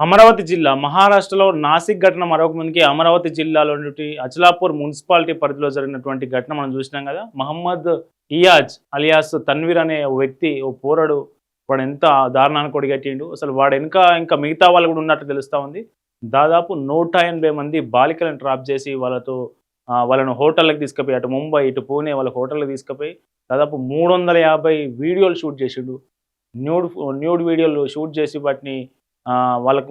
అమరావతి జిల్లా మహారాష్ట్రలో నాసిక్ ఘటన మరొక ముందుకి అమరావతి జిల్లాలోని అచలాపూర్ మున్సిపాలిటీ పరిధిలో జరిగినటువంటి ఘటన మనం చూసినాం కదా. మహమ్మద్ ఇయాజ్ అలియాస్ తన్వీర్ అనే ఓ వ్యక్తి, ఓ పోరడు, వాడు ఎంత దారుణానికి ఒడిగట్టిండు. అసలు వాడు ఇంకా మిగతా వాళ్ళు కూడా ఉన్నట్టు తెలుస్తూ ఉంది. దాదాపు 180 మంది బాలికలను ట్రాప్ చేసి వాళ్ళను హోటళ్ళకి తీసుకుపోయి, అటు ముంబై ఇటు పూణే వాళ్ళ హోటళ్ళకి తీసుకుపోయి దాదాపు 350 వీడియోలు షూట్ చేసిండు. న్యూడ్ వీడియోలు షూట్ చేసి వాటిని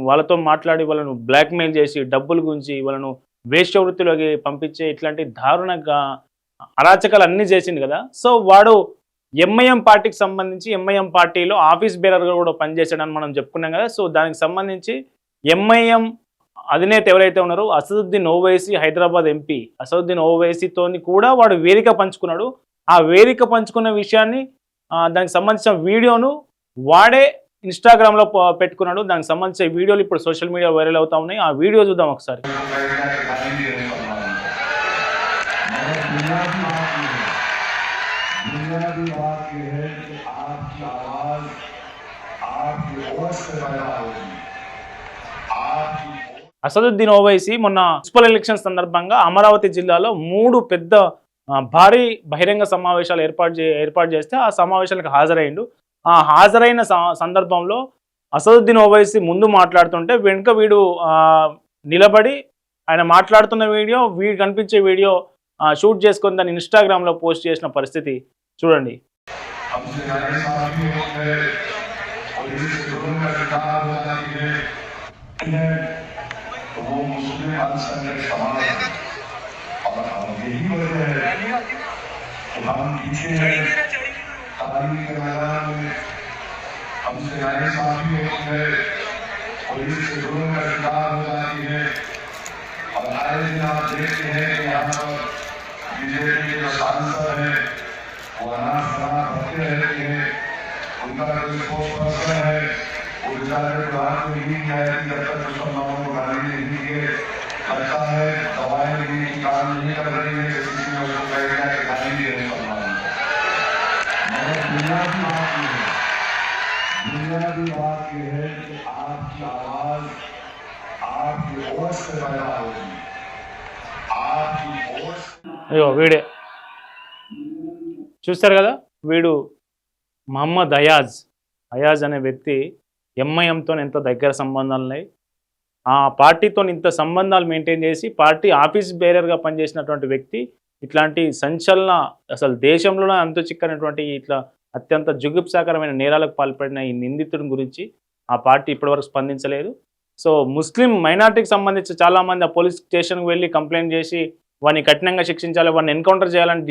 వాళ్ళతో మాట్లాడి వాళ్ళను బ్లాక్మెయిల్ చేసి డబ్బులు గుంచి వాళ్ళను వేశ్యవృత్తిలోకి పంపించే ఇట్లాంటి దారుణంగా అరాచకాలు అన్నీ చేసిండు కదా. సో వాడు ఎంఐఎం పార్టీకి సంబంధించి ఎంఐఎం పార్టీలో ఆఫీస్ బేరర్గా కూడా పనిచేశాడని మనం చెప్పుకున్నాం కదా. సో దానికి సంబంధించి ఎంఐఎం అధినేత ఎవరైతే ఉన్నారో అసదుద్దీన్ ఓవైసీ, హైదరాబాద్ ఎంపీ అసదుద్దీన్ ఓవైసీతోని కూడా వాడు వేదిక పంచుకున్నాడు. ఆ వేదిక పంచుకున్న విషయాన్ని, దానికి సంబంధించిన వీడియోను వాడే ఇన్స్టాగ్రామ్లో పెట్టుకున్నాడు. దానికి సంబంధించిన వీడియోలు ఇప్పుడు సోషల్ మీడియా వైరల్ అవుతా ఉన్నాయి. ఆ వీడియో చూద్దాం ఒకసారి. అసదుద్దీన్ ఓవైసీ మొన్న మున్సిపల్ ఎలక్షన్ సందర్భంగా అమరావతి జిల్లాలో 3 పెద్ద భారీ బహిరంగ సమావేశాలు ఏర్పాటు చేస్తే ఆ సమావేశాలకు హాజరైండు. ఆ హాజరైన సందర్భంలో అసదుద్దీన్ ఓవైసీ ముందు మాట్లాడుతుంటే వెనుక వీడు నిలబడి ఆయన మాట్లాడుతున్న వీడియో, వీడు కనిపించే వీడియో షూట్ చేసుకొని దాన్ని ఇన్స్టాగ్రామ్లో పోస్ట్ చేసిన పరిస్థితి చూడండి. हमसे नाइंसाफी होती है, पुलिस के जुर्म का शिकार हो जाती है। और आए दिन आप देखते हैं कि यहाँ पर बीजेपी के जो सांसद हैं वो अनाज शराब भरते रहते हैं, उनका कोई स्पोर्ट्स पर्सन है, वो बेचारे को हाथ में नींद नहीं आती जब तक मुसलमानों को गाली नहीं दिए। लगता है दवाएं भी काम नहीं कर रही है, किसी ने उसको कहेगा कि गाली दे मुसलमान। मगर बुनियादी बात यह है कि आपकी आवाज आपकी ओर से पैदा होगी, आपकी ओर से। అయ్యో వీడే చూస్తారు కదా. వీడు మహమ్మద్ అయాజ్ అనే వ్యక్తి ఎంఐఎంతో ఎంత దగ్గర సంబంధాలు ఉన్నాయి. ఆ పార్టీతో ఇంత సంబంధాలు మెయింటైన్ చేసి పార్టీ ఆఫీస్ బేరర్గా పనిచేసినటువంటి వ్యక్తి ఇట్లాంటి సంచలన, అసలు దేశంలోనే అంతు చిక్కనటువంటి ఇట్లా అత్యంత జుగుప్సాకరమైన నేరాలకు పాల్పడిన ఈ నిందితుడి గురించి ఆ పార్టీ ఇప్పటివరకు స్పందించలేదు. సో ముస్లిం మైనార్టీకి సంబంధించి చాలామంది ఆ పోలీస్ స్టేషన్కి వెళ్ళి కంప్లైంట్ చేసి వాడిని కఠినంగా శిక్షించాలి, వాడిని ఎన్కౌంటర్ చేయాలని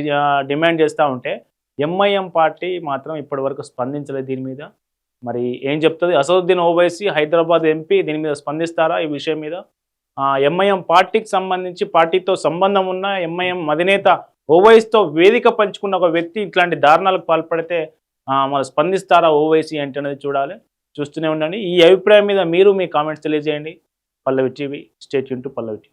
డిమాండ్ చేస్తూ ఉంటే ఎంఐఎం పార్టీ మాత్రం ఇప్పటివరకు స్పందించలేదు దీని మీద. మరి ఏం చెప్తుంది అసదుద్దీన్ ఓవైసీ, హైదరాబాద్ ఎంపీ, దీని మీద స్పందిస్తారా ఈ విషయం మీద? ఎంఐఎం పార్టీకి సంబంధించి పార్టీతో సంబంధం ఉన్న ఎంఐఎం అధినేత ఓవైసీతో వేదిక పంచుకున్న ఒక వ్యక్తి ఇట్లాంటి దారుణాలకు పాల్పడితే మరి స్పందిస్తారా ఓవైసీ అంటే అనేది చూడాలి. చూస్తూనే ఉండండి. ఈ అభిప్రాయం మీద మీరు మీ కామెంట్స్ తెలియజేయండి. Pallavi TV, stay tune to Pallavi TV.